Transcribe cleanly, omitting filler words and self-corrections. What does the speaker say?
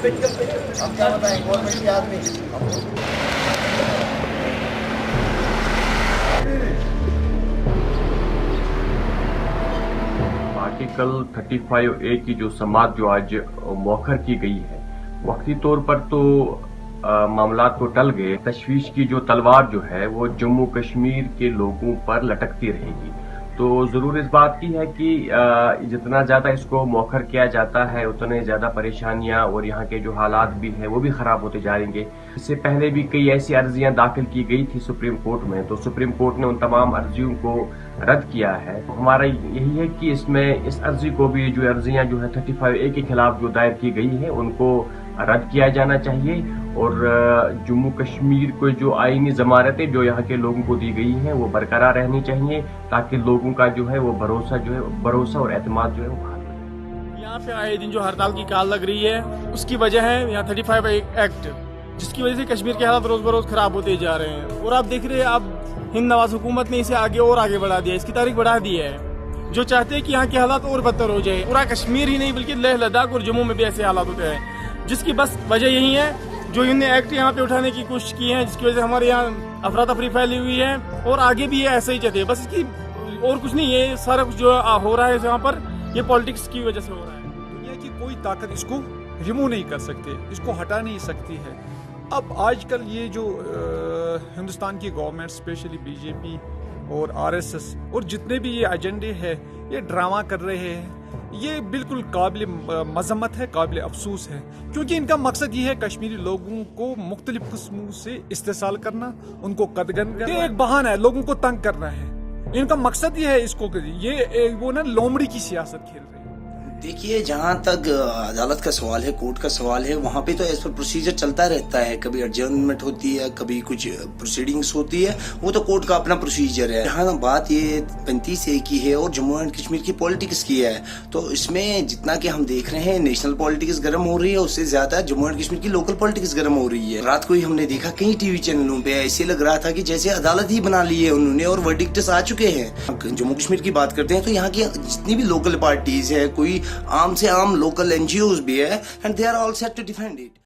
ہم کیا بتائیں گورنمنٹ کے آدمی. آرٹیکل 35A کی جو سماعت جو آج مؤخر کی گئی ہے، وقتی طور پر تو معاملات تو ٹل گئے، تشویش کی جو تلوار جو ہے وہ جموں کشمیر کے لوگوں پر لٹکتی رہے گی. تو ضرور اس بات کی ہے کہ جتنا زیادہ اس کو مؤخر کیا جاتا ہے اتنے زیادہ پریشانیاں اور یہاں کے جو حالات بھی ہیں وہ بھی خراب ہوتے جا رہیں گے. اس سے پہلے بھی کئی ایسی عرضیاں داخل کی گئی تھی سپریم کورٹ میں، تو سپریم کورٹ نے ان تمام عرضیوں کو رد کیا ہے. ہمارا یہی ہے کہ اس عرضی کو بھی جو عرضیاں جو ہے 35A کے خلاف جو دائر کی گئی ہیں ان کو رد کیا جانا چاہیے، اور جموں کشمیر کو جو آئینی ضمانتیں جو یہاں کے لوگوں کو دی گئی ہیں وہ برقرار رہنی چاہیے، تاکہ لوگوں کا جو ہے وہ بھروسہ اور اعتماد جو ہے وہ بحال ہو جائے. یہاں پہ آئے دن جو ہڑتال کی کال لگ رہی ہے اس کی وجہ ہے یہاں 35 ایکٹ، جس کی وجہ سے کشمیر کے حالات روز بروز خراب ہوتے جا رہے ہیں. اور آپ دیکھ رہے ہیں اب ہند نواز حکومت نے اسے آگے بڑھا دیا، اس کی تاریخ بڑھا دی ہے، جو چاہتے ہیں کہ یہاں کے حالات اور بدتر ہو جائے. پورا کشمیر ہی نہیں بلکہ لیہ لداخ اور جموں میں بھی ایسے حالات ہوتے ہیں، جس کی بس وجہ یہی ہے جو انہوں نے ایکٹ یہاں پہ اٹھانے کی کوشش کی ہے، جس کی وجہ سے ہمارے یہاں افراتفری پھیلی ہوئی ہے اور آگے بھی یہ ایسا ہی چاہتے ہیں. بس اس کی اور کچھ نہیں، یہ سارا کچھ جو ہو رہا ہے یہاں پر یہ پالیٹکس کی وجہ سے ہو رہا ہے. دنیا کی کوئی طاقت اس کو ریمو نہیں کر سکتے، اس کو ہٹا نہیں سکتی ہے. اب آج کل یہ جو ہندوستان کی گورنمنٹ اسپیشلی بی جے پی اور RSS اور جتنے بھی یہ ایجنڈے ہیں یہ ڈرامہ کر رہے ہیں، یہ بالکل قابل مذمت ہے، قابل افسوس ہے، کیونکہ ان کا مقصد یہ ہے کشمیری لوگوں کو مختلف قسموں سے استحصال کرنا، ان کو قدغن کرنا. یہ ایک بہانہ ہے لوگوں کو تنگ کرنا ہے. ان کا مقصد یہ ہے اس کو یہ وہ نا لومڑی کی سیاست کھیل رہے ہیں. دیکھیے جہاں تک عدالت کا سوال ہے، کورٹ کا سوال ہے، وہاں پہ تو ایز پر پروسیجر چلتا رہتا ہے. کبھی ایڈجرنمنٹ ہوتی ہے، کبھی کچھ پروسیڈنگس ہوتی ہے، وہ تو کورٹ کا اپنا پروسیجر ہے. جہاں بات یہ 35A کی ہے اور جموں اینڈ کشمیر کی پالیٹکس کی ہے، تو اس میں جتنا کہ ہم دیکھ رہے ہیں نیشنل پالیٹکس گرم ہو رہی ہے، اس سے زیادہ جموں اینڈ کشمیر کی لوکل پالیٹکس گرم ہو رہی ہے. رات کو ہی ہم نے دیکھا کئی ٹی وی چینلوں پہ ایسے لگ رہا تھا کہ جیسے عدالت ہی بنا لی ہے انہوں نے اور ورڈکٹس آ چکے ہیں. جموں کشمیر کی بات کرتے ہیں تو یہاں کی جتنی بھی لوکل پارٹیز ہے، کوئی عام سے عام local NGOs بھی ہے, and they are all set to defend it.